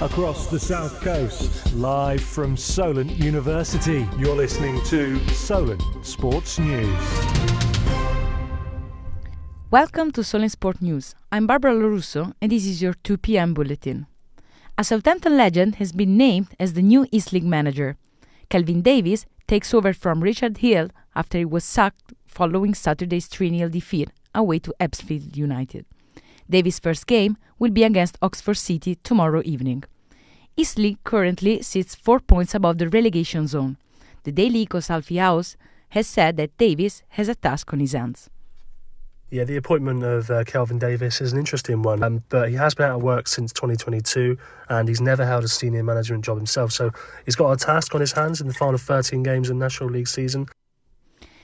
across the South Coast, live from Solent University. You're listening to Solent Sports News. Welcome to Solent Sport News. I'm Barbara Lorusso and this is your 2 p.m. bulletin. A Southampton legend has been named as the new East League manager. Kelvin Davies takes over from Richard Hill after he was sacked following Saturday's 3-0 defeat away to Ebbsfleet United. Davies' first game will be against Oxford City tomorrow evening. East League currently sits 4 points above the relegation zone. The Daily Eco's Alfie House has said that Davies has a task on his hands. Yeah, the appointment of Kelvin Davies is an interesting one, but he has been out of work since 2022 and he's never held a senior management job himself, so he's got a task on his hands in the final 13 games of the National League season.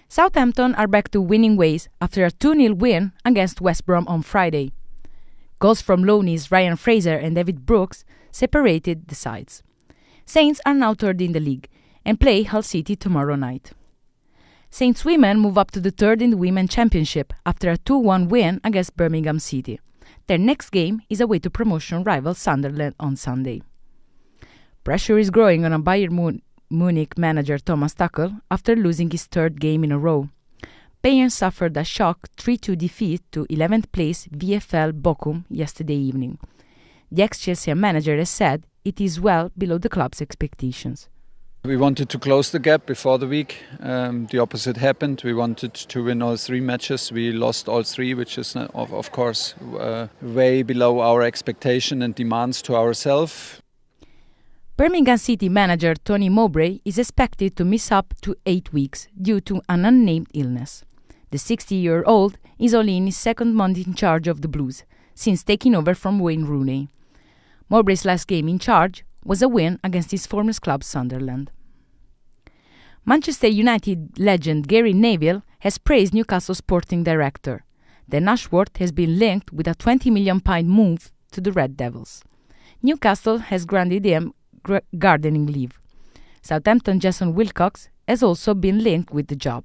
Southampton are back to winning ways after a 2-0 win against West Brom on Friday. Goals from loanees Ryan Fraser and David Brooks separated the sides. Saints are now third in the league and play Hull City tomorrow night. Saints women move up to the third in the Women's Championship after a 2-1 win against Birmingham City. Their next game is away to promotion rival Sunderland on Sunday. Pressure is growing on a Bayern Munich manager Thomas Tuchel after losing his third game in a row. Bayern suffered a shock 3-2 defeat to 11th place VfL Bochum yesterday evening. The ex-Chelsea manager has said it is well below the club's expectations. We wanted to close the gap before the week. The opposite happened. We wanted to win all 3 matches. We lost all 3, which is, of course, way below our expectation and demands to ourselves. Birmingham City manager Tony Mowbray is expected to miss up to 8 weeks due to an unnamed illness. The 60-year-old is only in his second month in charge of the Blues, since taking over from Wayne Rooney. Mowbray's last game in charge was a win against his former club Sunderland. Manchester United legend Gary Neville has praised Newcastle sporting director. Dan Ashworth has been linked with a £20 million move to the Red Devils. Newcastle has granted him gardening leave. Southampton Jason Wilcox has also been linked with the job.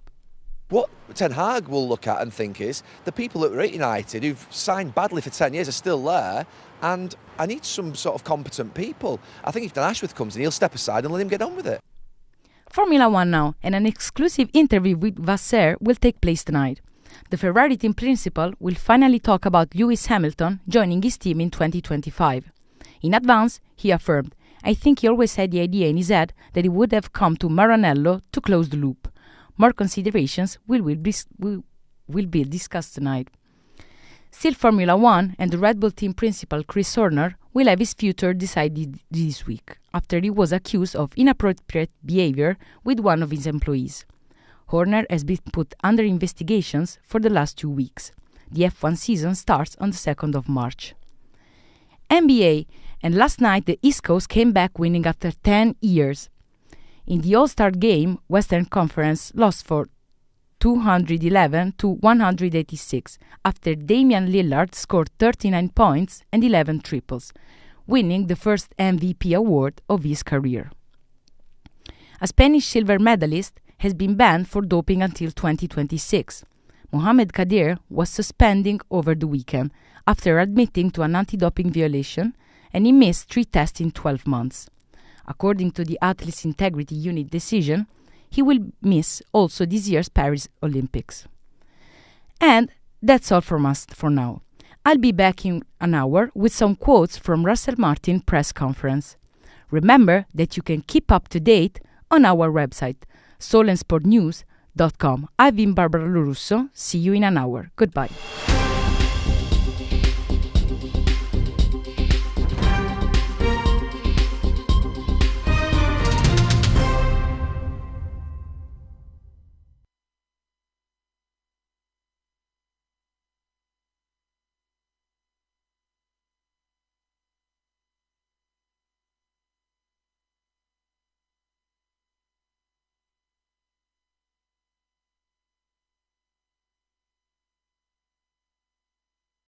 What Ten Hag will look at and think is the people that were at United who've signed badly for 10 years are still there, and I need some sort of competent people. I think if Dan Ashworth comes in, he'll step aside and let him get on with it. Formula 1 now, and an exclusive interview with Vasseur will take place tonight. The Ferrari team principal will finally talk about Lewis Hamilton joining his team in 2025. In advance, he affirmed, "I think he always had the idea in his head that he would have come to Maranello to close the loop." More considerations will be discussed tonight. Still Formula 1 and the Red Bull team principal Chris Horner will have his future decided this week, after he was accused of inappropriate behavior with one of his employees. Horner has been put under investigations for the last 2 weeks. The F1 season starts on the 2nd of March. NBA, and last night the East Coast came back winning after 10 years. In the All-Star game, Western Conference lost for 211 to 186 after Damian Lillard scored 39 points and 11 triples, winning the first MVP award of his career. A Spanish silver medalist has been banned for doping until 2026. Mohamed Kadir was suspended over the weekend after admitting to an anti-doping violation, and he missed 3 tests in 12 months. According to the Athletes Integrity Unit decision, he will miss also this year's Paris Olympics. And that's all from us for now. I'll be back in an hour with some quotes from Russell Martin press conference. Remember that you can keep up to date on our website, solentsportnews.com. I've been Barbara Lorusso. See you in an hour. Goodbye.